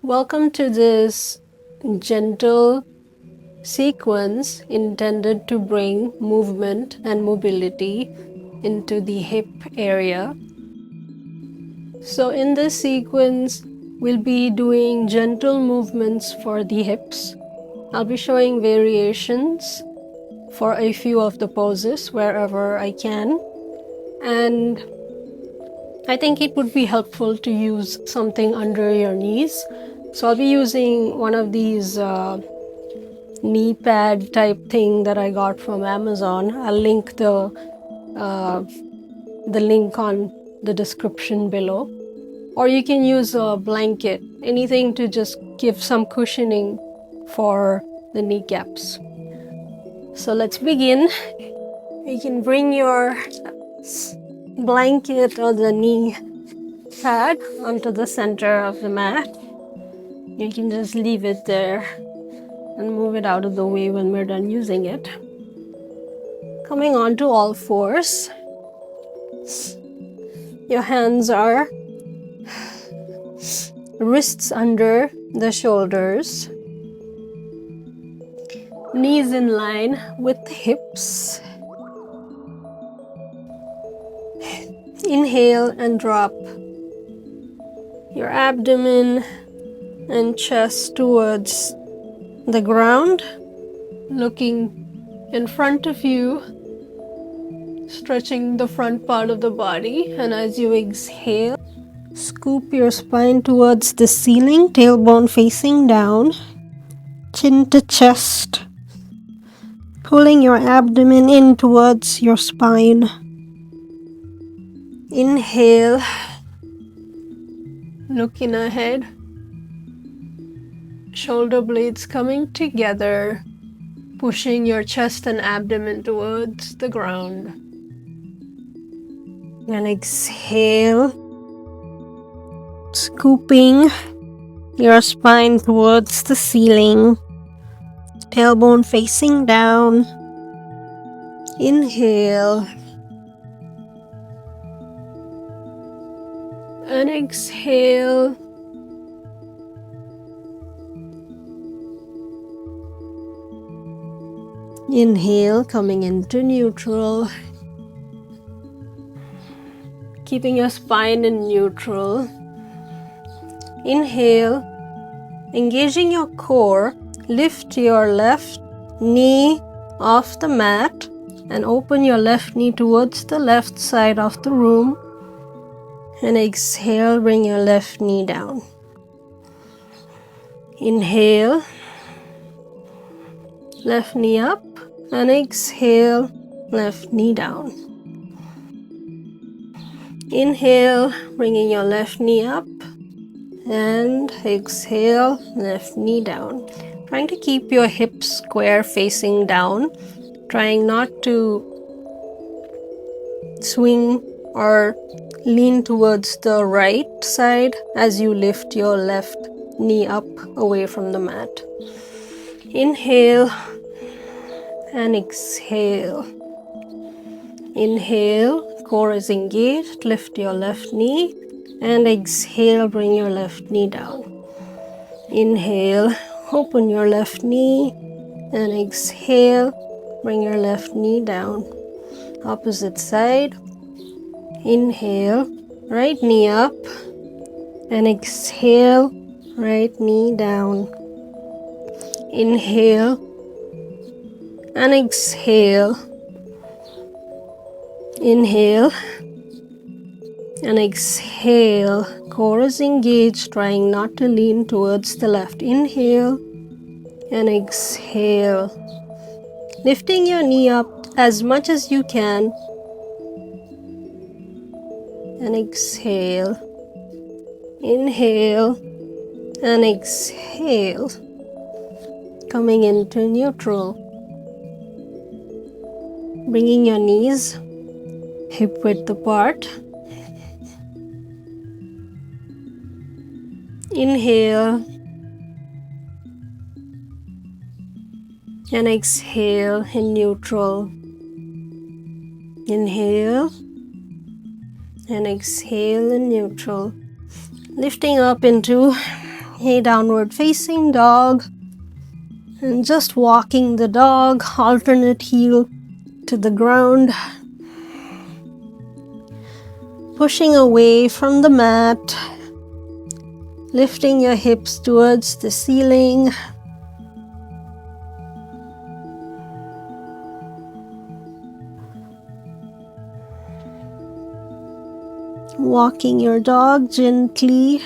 Welcome to this gentle sequence intended to bring movement and mobility into the hip area. So in this sequence, we'll be doing gentle movements for the hips. I'll be showing variations for a few of the poses wherever I can. And I think it would be helpful to use something under your knees. So I'll be using one of these knee pad type thing that I got from Amazon. I'll link the link on the description below. Or you can use a blanket, anything to just give some cushioning for the kneecaps. So let's begin. You can bring your blanket or the knee pad onto the center of the mat. You can just leave it there and move it out of the way when we're done using it. Coming on to all fours. Your hands are wrists under the shoulders, knees in line with hips. Inhale and drop your abdomen and chest towards the ground, looking in front of you, stretching the front part of the body. And as you exhale, scoop your spine towards the ceiling, tailbone facing down, chin to chest, pulling your abdomen in towards your spine. Inhale, looking ahead, shoulder blades coming together, pushing your chest and abdomen towards the ground. And exhale, scooping your spine towards the ceiling, tailbone facing down. Inhale and exhale. Inhale, coming into neutral, keeping your spine in neutral. Inhale, engaging your core, lift your left knee off the mat and open your left knee towards the left side of the room. And exhale, bring your left knee down. Inhale, left knee up, and exhale, left knee down. Inhale, bringing your left knee up, and exhale, left knee down. Trying to keep your hips square facing down, trying not to swing or lean towards the right side as you lift your left knee up away from the mat. Inhale and exhale. Inhale, core is engaged, lift your left knee, and exhale, bring your left knee down. Inhale, open your left knee, and exhale, bring your left knee down. Opposite side. Inhale, right knee up, and exhale, right knee down. Inhale and exhale. Inhale and exhale. Core is engaged, trying not to lean towards the left. Inhale and exhale. Lifting your knee up as much as you can. And exhale. Inhale and exhale. Coming into neutral. Bringing your knees hip width apart. Inhale and exhale in neutral. Inhale and exhale in neutral. Lifting up into a downward facing dog, and just walking the dog, alternate heel to the ground, pushing away from the mat, lifting your hips towards the ceiling. Walking your dog gently.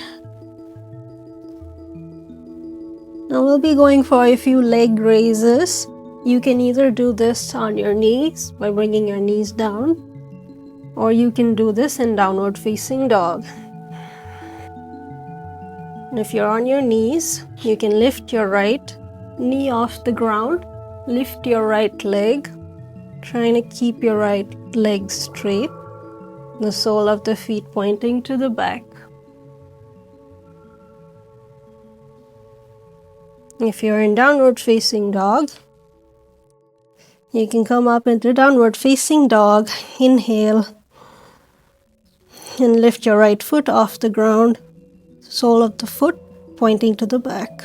Now we'll be going for a few leg raises. You can either do this on your knees by bringing your knees down, or you can do this in downward facing dog. And if you're on your knees, you can lift your right knee off the ground, lift your right leg, trying to keep your right leg straight, the sole of the feet pointing to the back. If you're in downward facing dog, you can come up into downward facing dog, inhale, and lift your right foot off the ground, sole of the foot pointing to the back.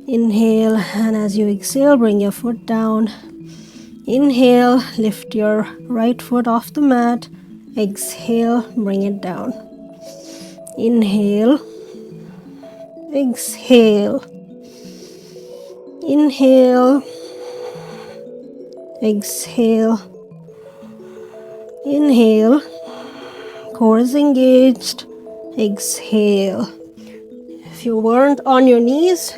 Inhale, and as you exhale, bring your foot down. Inhale, lift your right foot off the mat. Exhale, bring it down. Inhale, exhale, inhale, exhale, inhale, core is engaged, exhale. If you weren't on your knees,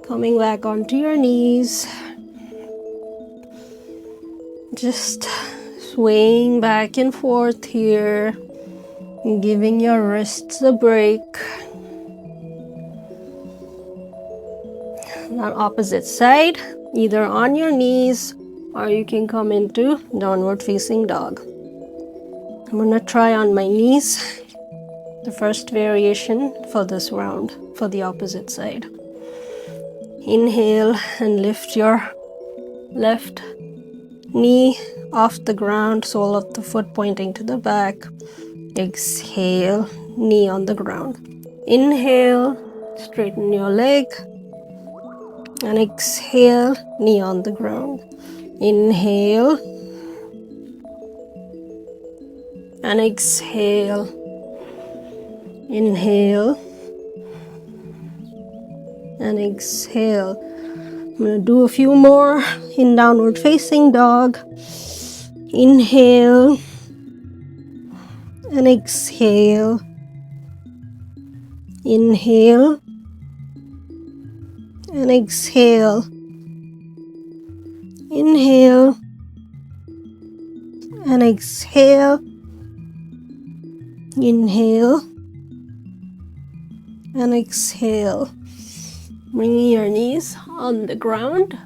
coming back onto your knees, just swaying back and forth here, giving your wrists a break. On opposite side, either on your knees or you can come into downward facing dog. I'm gonna try on my knees, the first variation for this round, for the opposite side. Inhale and lift your left knee off the ground, sole of the foot pointing to the back. Exhale, knee on the ground. Inhale, straighten your leg, and exhale, knee on the ground. Inhale and exhale. Inhale and exhale. I'm going to do a few more in downward facing dog. Inhale and exhale. Inhale and exhale. Inhale and exhale. Inhale and exhale. Bringing your knees on the ground,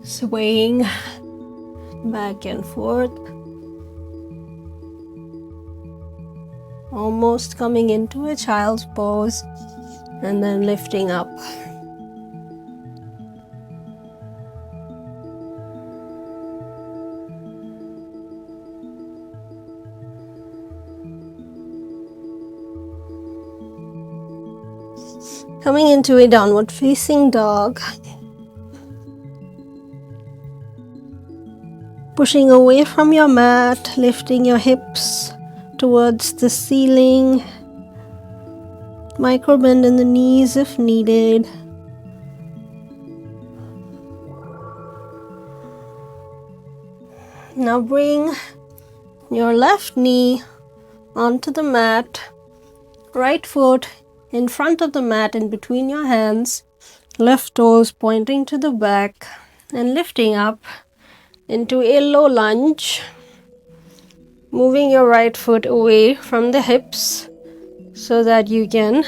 swaying back and forth, almost coming into a child's pose, and then lifting up. Coming into a downward facing dog. Pushing away from your mat, lifting your hips towards the ceiling. Micro bend in the knees if needed. Now bring your left knee onto the mat, right foot in front of the mat in between your hands, left toes pointing to the back, and lifting up into a low lunge, moving your right foot away from the hips so that you can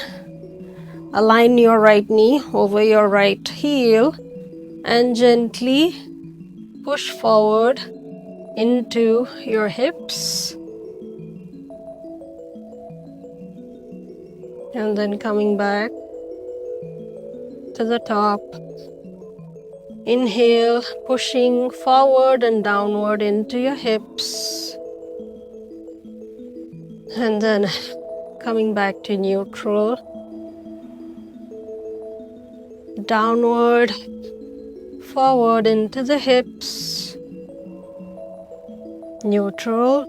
align your right knee over your right heel and gently push forward into your hips. And then coming back to the top. Inhale, pushing forward and downward into your hips. And then coming back to neutral. downward, forward into the hips. Neutral.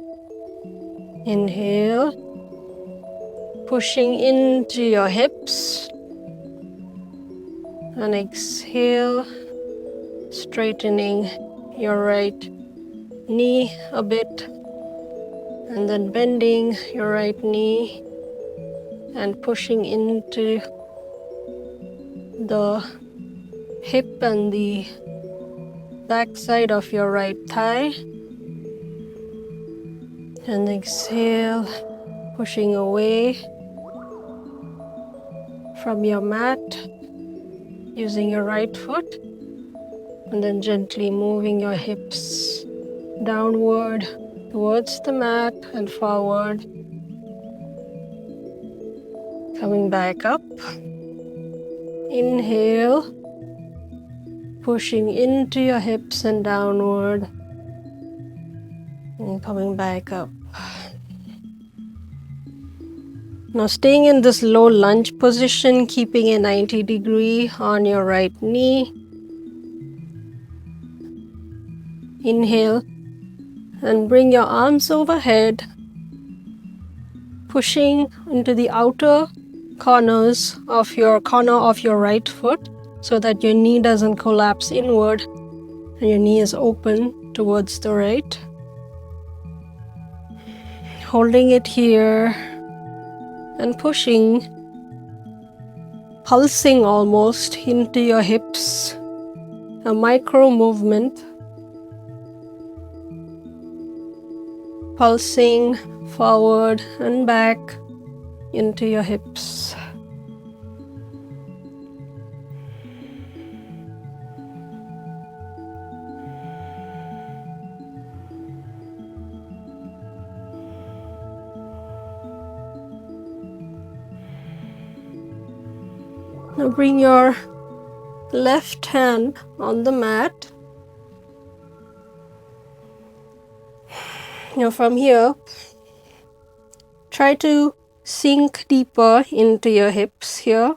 Inhale, pushing into your hips. And exhale, straightening your right knee a bit. And then bending your right knee and pushing into the hip and the back side of your right thigh. And exhale, pushing away from your mat using your right foot, and then gently moving your hips downward towards the mat and forward. Coming back up. Inhale, pushing into your hips and downward. And coming back up. Now staying in this low lunge position, keeping a 90-degree on your right knee. Inhale and bring your arms overhead, pushing into the outer corner of your right foot so that your knee doesn't collapse inward and your knee is open towards the right. Holding it here and pushing, pulsing almost into your hips, a micro movement, pulsing forward and back into your hips. Now bring your left hand on the mat. Now from here, try to sink deeper into your hips here,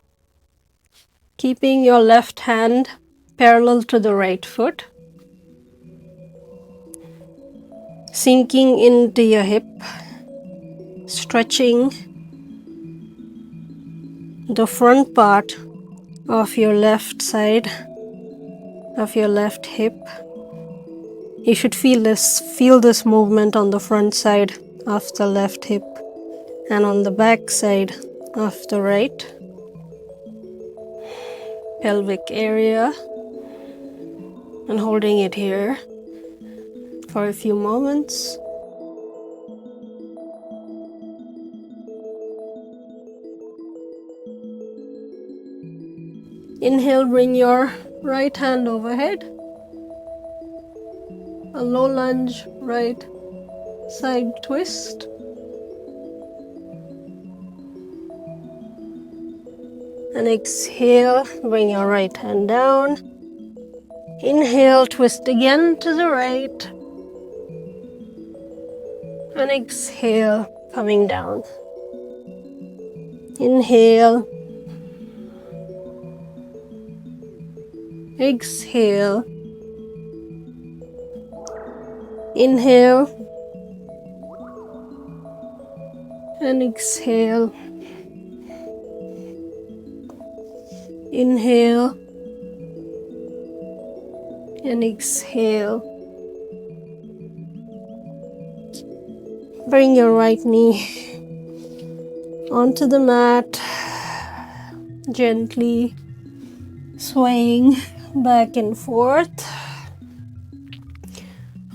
keeping your left hand parallel to the right foot. Sinking into your hip, stretching the front part of your left side of your left hip. You should feel this movement on the front side of the left hip and on the back side of the right pelvic area, and holding it here for a few moments. Inhale, bring your right hand overhead. A low lunge right side twist. And exhale, bring your right hand down. Inhale, twist again to the right. And exhale, coming down. Inhale. Exhale. Inhale. And exhale. Inhale. And exhale. Bring your right knee onto the mat, gently swaying back and forth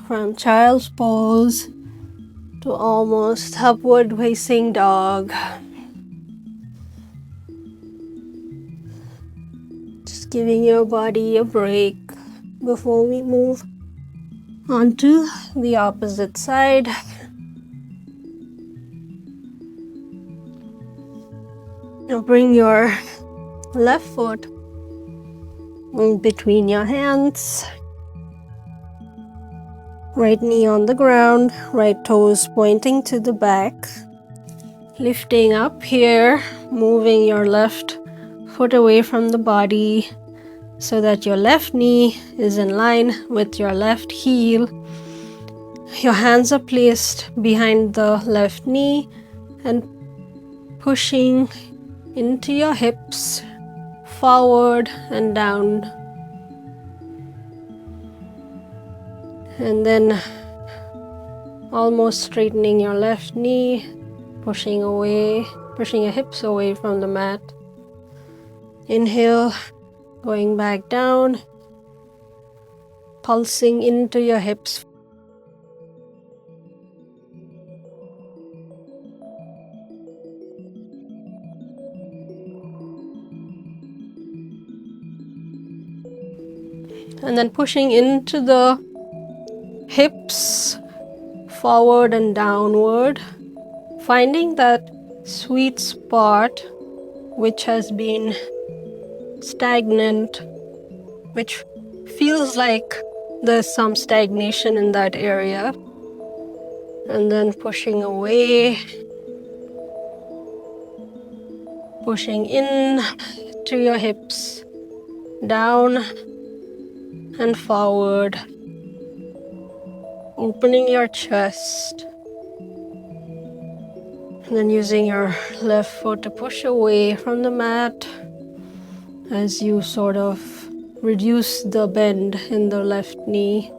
from child's pose to almost upward facing dog. Just giving your body a break before we move onto the opposite side. Now bring your left foot in between your hands. Right knee on the ground, right toes pointing to the back. Lifting up here, moving your left foot away from the body so that your left knee is in line with your left heel. Your hands are placed behind the left knee and pushing into your hips, forward and down. And then almost straightening your left knee, pushing your hips away from the mat. Inhale, going back down, pulsing into your hips. And then pushing into the hips, forward and downward, finding that sweet spot which has been stagnant, which feels like there's some stagnation in that area. And then pushing away, pushing in to your hips, down and forward, opening your chest, and then using your left foot to push away from the mat as you sort of reduce the bend in the left knee,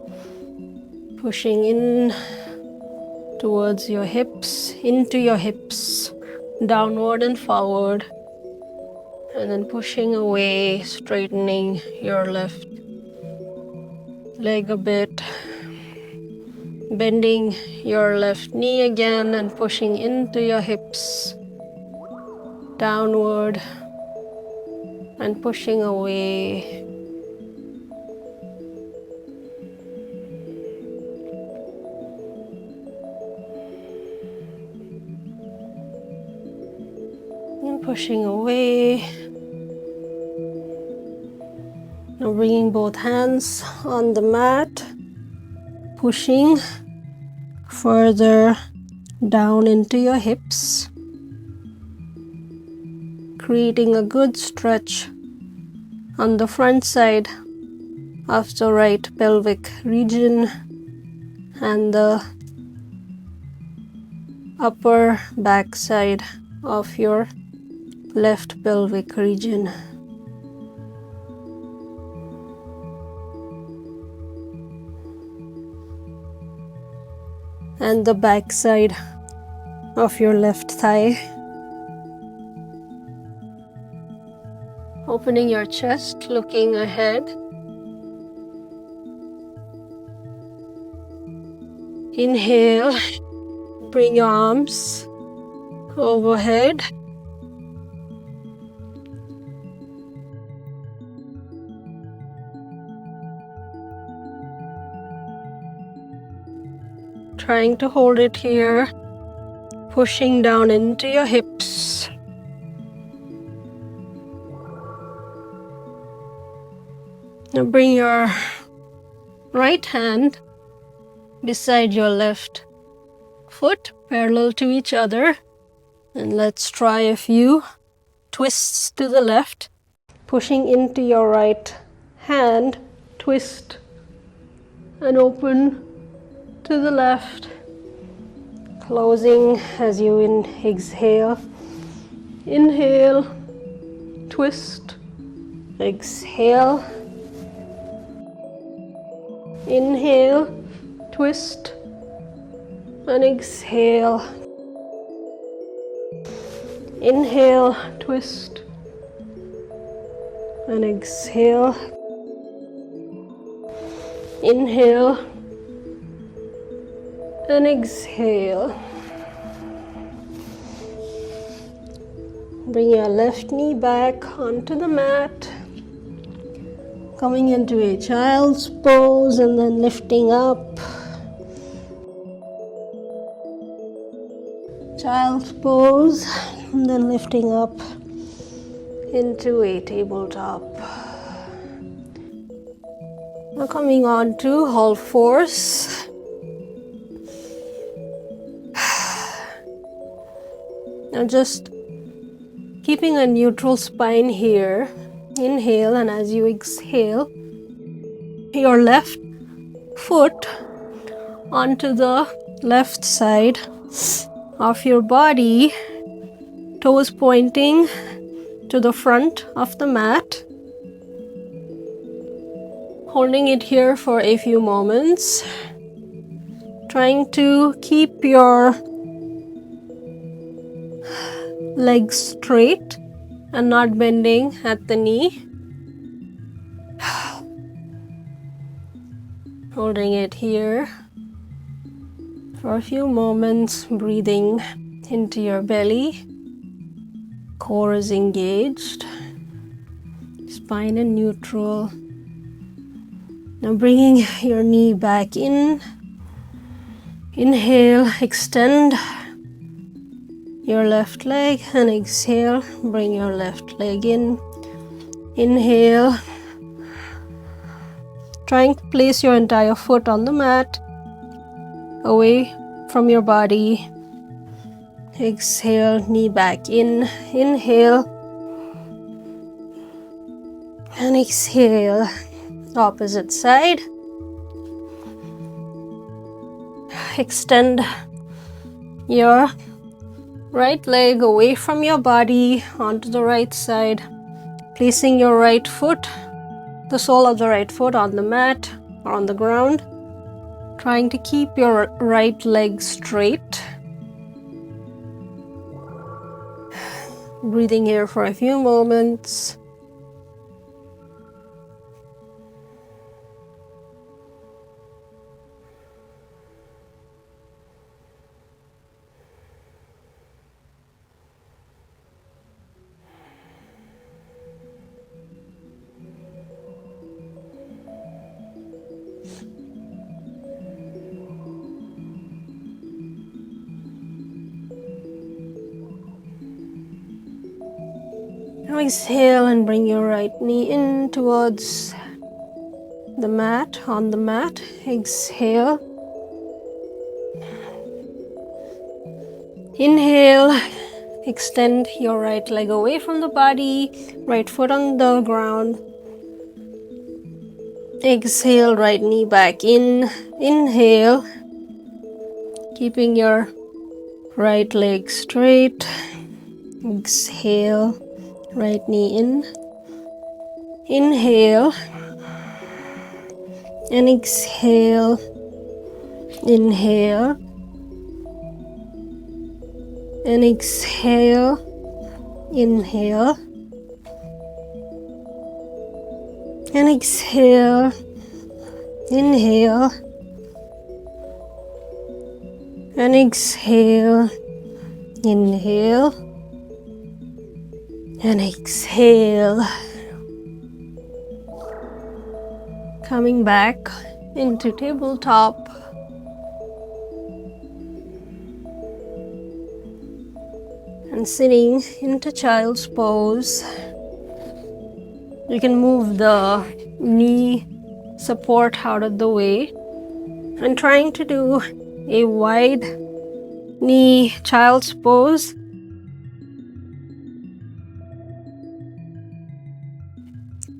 pushing in towards your hips, into your hips, downward and forward, and then pushing away, straightening your left leg a bit, bending your left knee again and pushing into your hips, downward and pushing away. And pushing away. Now bringing both hands on the mat, pushing further down into your hips, creating a good stretch on the front side of the right pelvic region and the upper back side of your left pelvic region. And the back side of your left thigh. Opening your chest, looking ahead. Inhale, bring your arms overhead. Trying to hold it here, pushing down into your hips. Now bring your right hand beside your left foot, parallel to each other. And let's try a few twists to the left. Pushing into your right hand, twist and open to the left. Closing as you exhale. Inhale, twist, exhale. Inhale, twist, and exhale. Inhale, twist, and exhale. Inhale, and exhale. Bring your left knee back onto the mat. Coming into a child's pose and then lifting up. Child's pose and then lifting up into a tabletop. Now coming on to all fours. Now just keeping a neutral spine here, Inhale, and as you exhale, your left foot onto the left side of your body, toes pointing to the front of the mat. Holding it here for a few moments, trying to keep your legs straight and not bending at the knee. Holding it here for a few moments, breathing into your belly. Core is engaged, spine in neutral. Now bringing your knee back in. Inhale, extend your left leg, and exhale, bring your left leg in. Inhale, trying to place your entire foot on the mat, away from your body. Exhale, knee back in. Inhale, and exhale, opposite side. Extend your right leg away from your body onto the right side, placing your right foot, the sole of the right foot, on the mat or on the ground, trying to keep your right leg straight. Breathing here for a few moments. Now exhale and bring your right knee in towards the mat, on the mat. Exhale. Inhale, extend your right leg away from the body, right foot on the ground. Exhale, right knee back in. Inhale, keeping your right leg straight. Exhale, right knee in. Inhale, and exhale. Inhale, and exhale. Inhale, and exhale. Inhale, and exhale. Inhale, and exhale. Coming back into tabletop. And sitting into child's pose. You can move the knee support out of the way and trying to do a wide knee child's pose.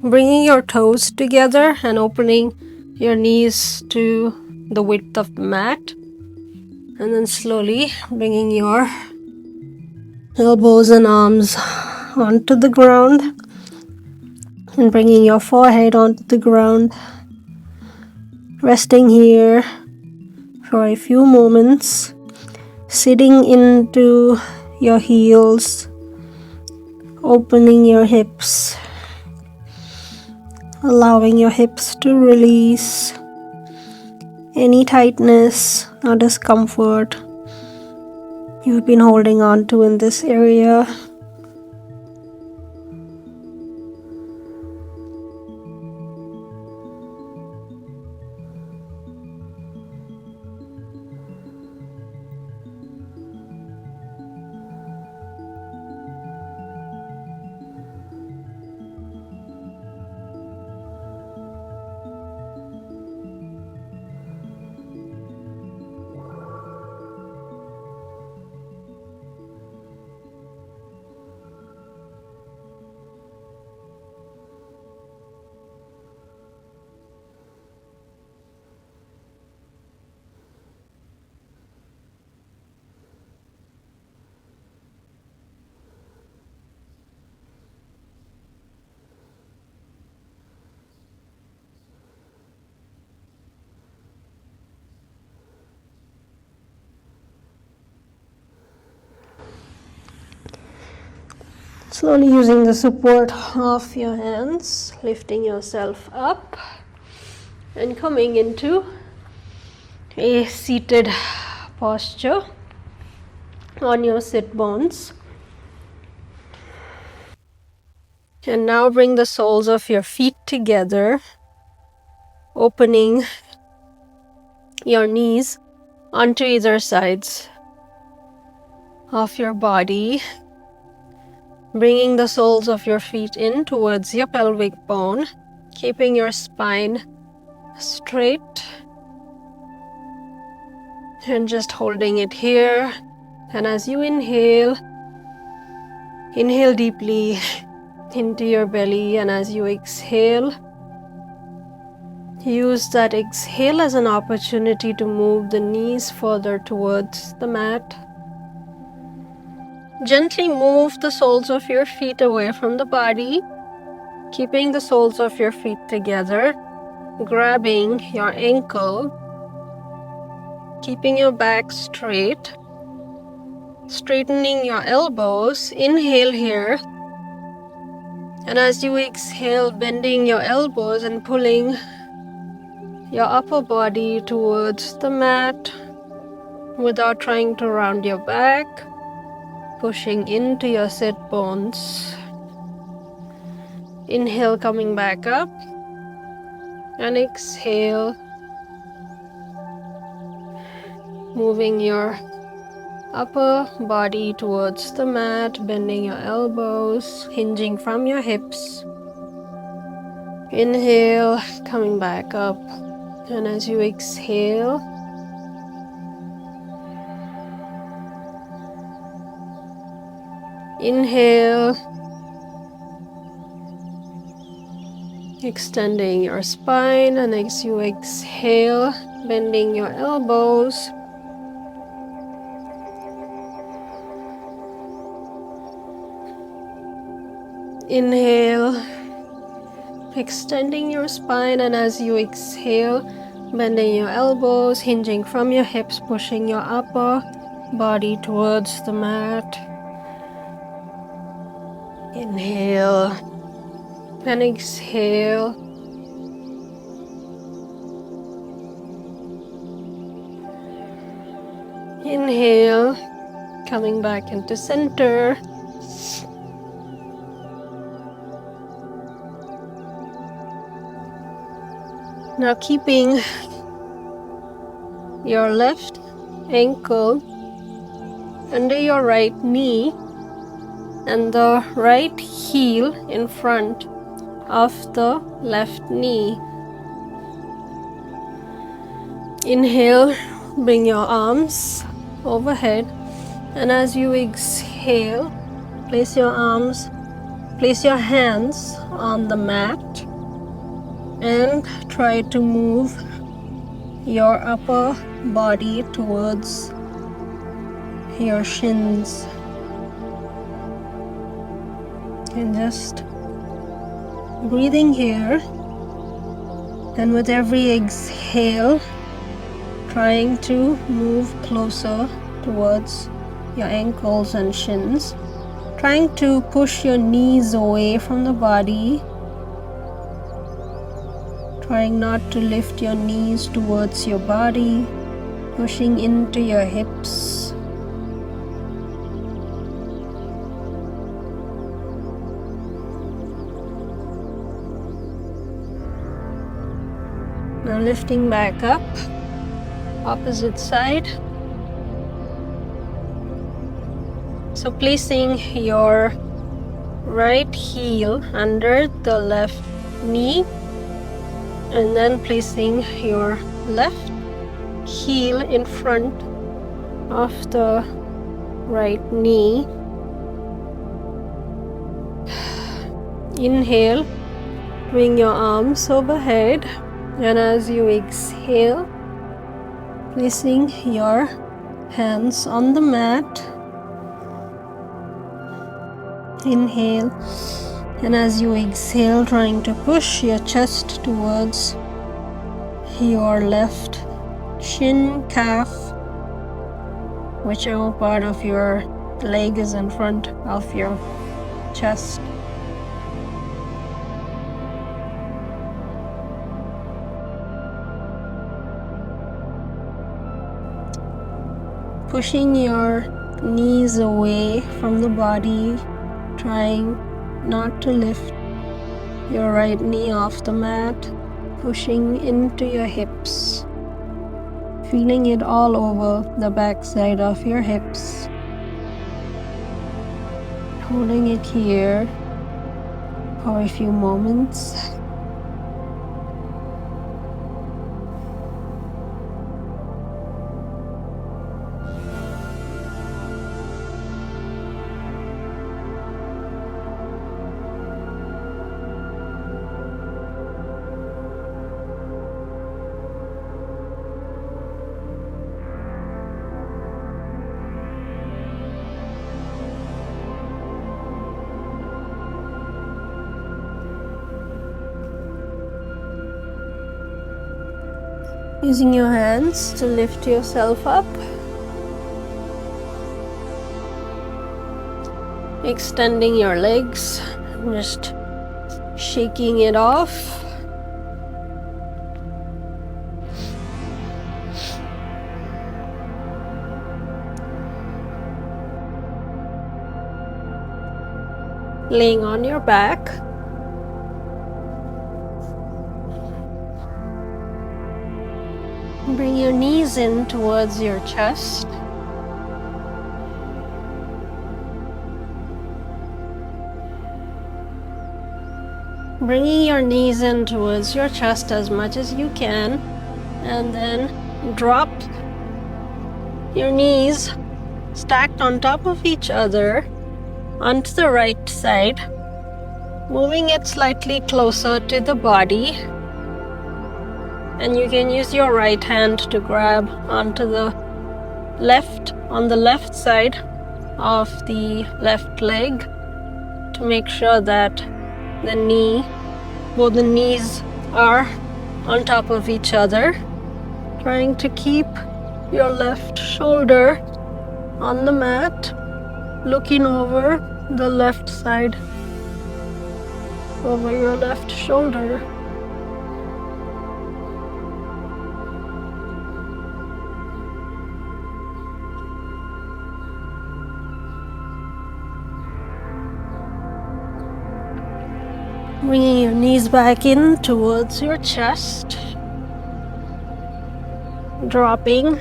Bringing your toes together and opening your knees to the width of the mat. And then slowly bringing your elbows and arms onto the ground. And bringing your forehead onto the ground. Resting here for a few moments. Sitting into your heels. Opening your hips. Allowing your hips to release any tightness or discomfort you've been holding on to in this area. Slowly using the support of your hands, lifting yourself up and coming into a seated posture on your sit bones. And now bring the soles of your feet together, opening your knees onto either sides of your body, bringing the soles of your feet in towards your pelvic bone, keeping your spine straight and just holding it here. And as you inhale, inhale deeply into your belly, and as you exhale, use that exhale as an opportunity to move the knees further towards the mat. Gently move the soles of your feet away from the body, keeping the soles of your feet together, grabbing your ankle, keeping your back straight, straightening your elbows. Inhale here, and as you exhale, bending your elbows and pulling your upper body towards the mat without trying to round your back, pushing into your sit bones. Inhale, coming back up, and exhale, moving your upper body towards the mat, bending your elbows, hinging from your hips. Inhale, coming back up, and as you exhale, inhale, extending your spine, and as you exhale, bending your elbows. Inhale, extending your spine, and as you exhale, bending your elbows, hinging from your hips, pushing your upper body towards the mat. Inhale and exhale. Inhale, coming back into center. Now keeping your left ankle under your right knee and the right heel in front of the left knee. Inhale, bring your arms overhead, and as you exhale, place your hands on the mat and try to move your upper body towards your shins. And just breathing here, and with every exhale, trying to move closer towards your ankles and shins, trying to push your knees away from the body, trying not to lift your knees towards your body, pushing into your hips. Now lifting back up, opposite side. So placing your right heel under the left knee, and then placing your left heel in front of the right knee. Inhale, bring your arms overhead, and as you exhale, placing your hands on the mat. Inhale, and as you exhale, trying to push your chest towards your left shin, calf, whichever part of your leg is in front of your chest. Pushing your knees away from the body, trying not to lift your right knee off the mat, pushing into your hips, feeling it all over the back side of your hips, holding it here for a few moments. Using your hands to lift yourself up. Extending your legs, just shaking it off. Laying on your back. Bring your knees in towards your chest. Bringing your knees in towards your chest as much as you can, and then drop your knees stacked on top of each other onto the right side, moving it slightly closer to the body. And you can use your right hand to grab onto the left side of the left leg to make sure that both the knees are on top of each other. Trying to keep your left shoulder on the mat, looking over the left side, over your left shoulder. Bringing your knees back in towards your chest. Dropping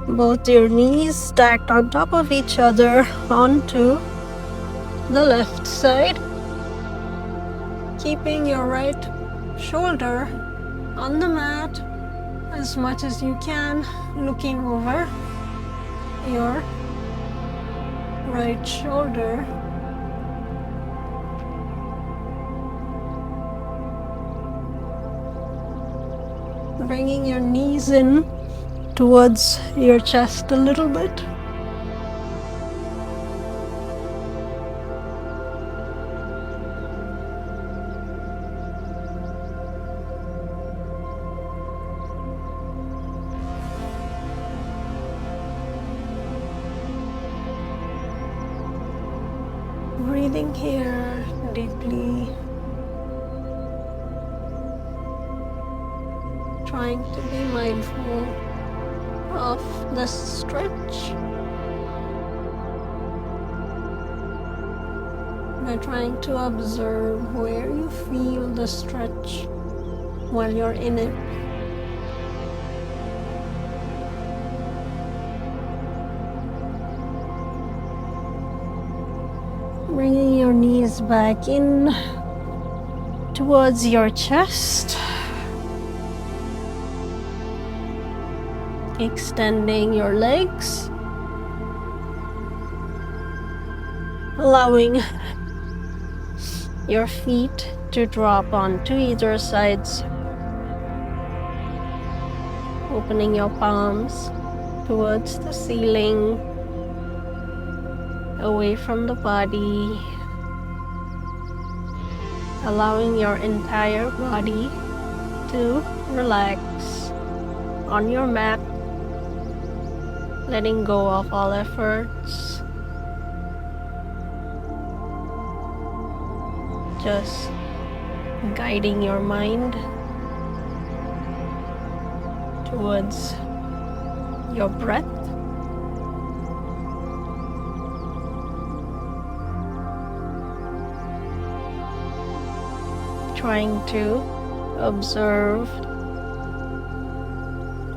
both your knees stacked on top of each other onto the left side. Keeping your right shoulder on the mat as much as you can, looking over your right shoulder. Bringing your knees in towards your chest a little bit. Breathing here deeply. Trying to be mindful of the stretch by trying to observe where you feel the stretch while you're in it. Bringing your knees back in towards your chest. Extending your legs, allowing your feet to drop onto either sides, opening your palms towards the ceiling, away from the body, allowing your entire body to relax on your mat. Letting go of all efforts, just guiding your mind towards your breath. Trying to observe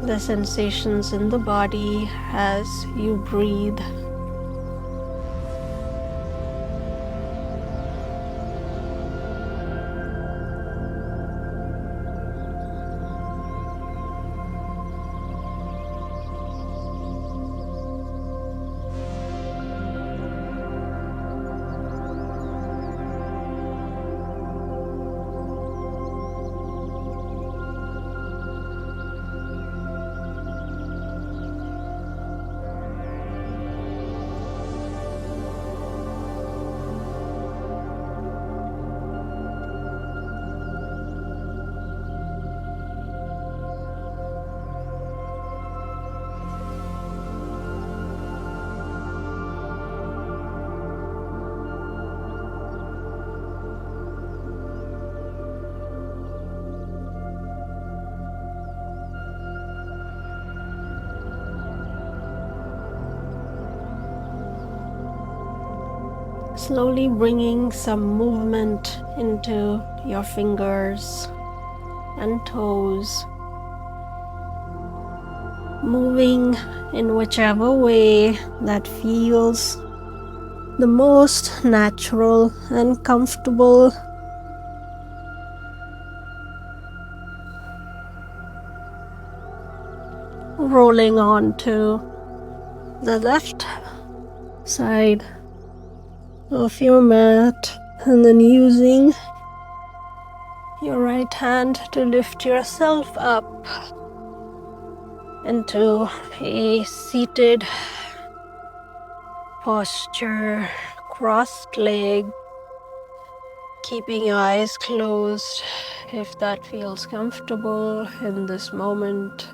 the sensations in the body as you breathe. Slowly bringing some movement into your fingers and toes, moving in whichever way that feels the most natural and comfortable. Rolling on to the left side of your mat, and then using your right hand to lift yourself up into a seated posture, crossed leg, keeping your eyes closed if that feels comfortable in this moment.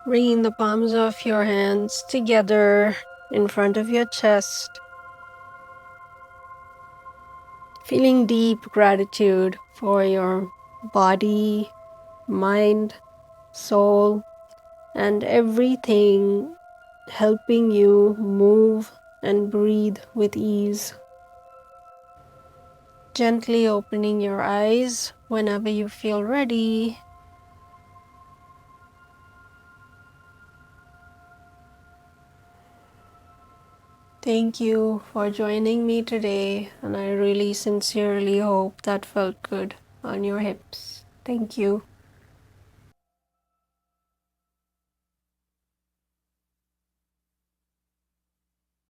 Bringing the palms of your hands together in front of your chest. Feeling deep gratitude for your body, mind, soul, and everything helping you move and breathe with ease. Gently opening your eyes whenever you feel ready. Thank you for joining me today, and I really sincerely hope that felt good on your hips. Thank you.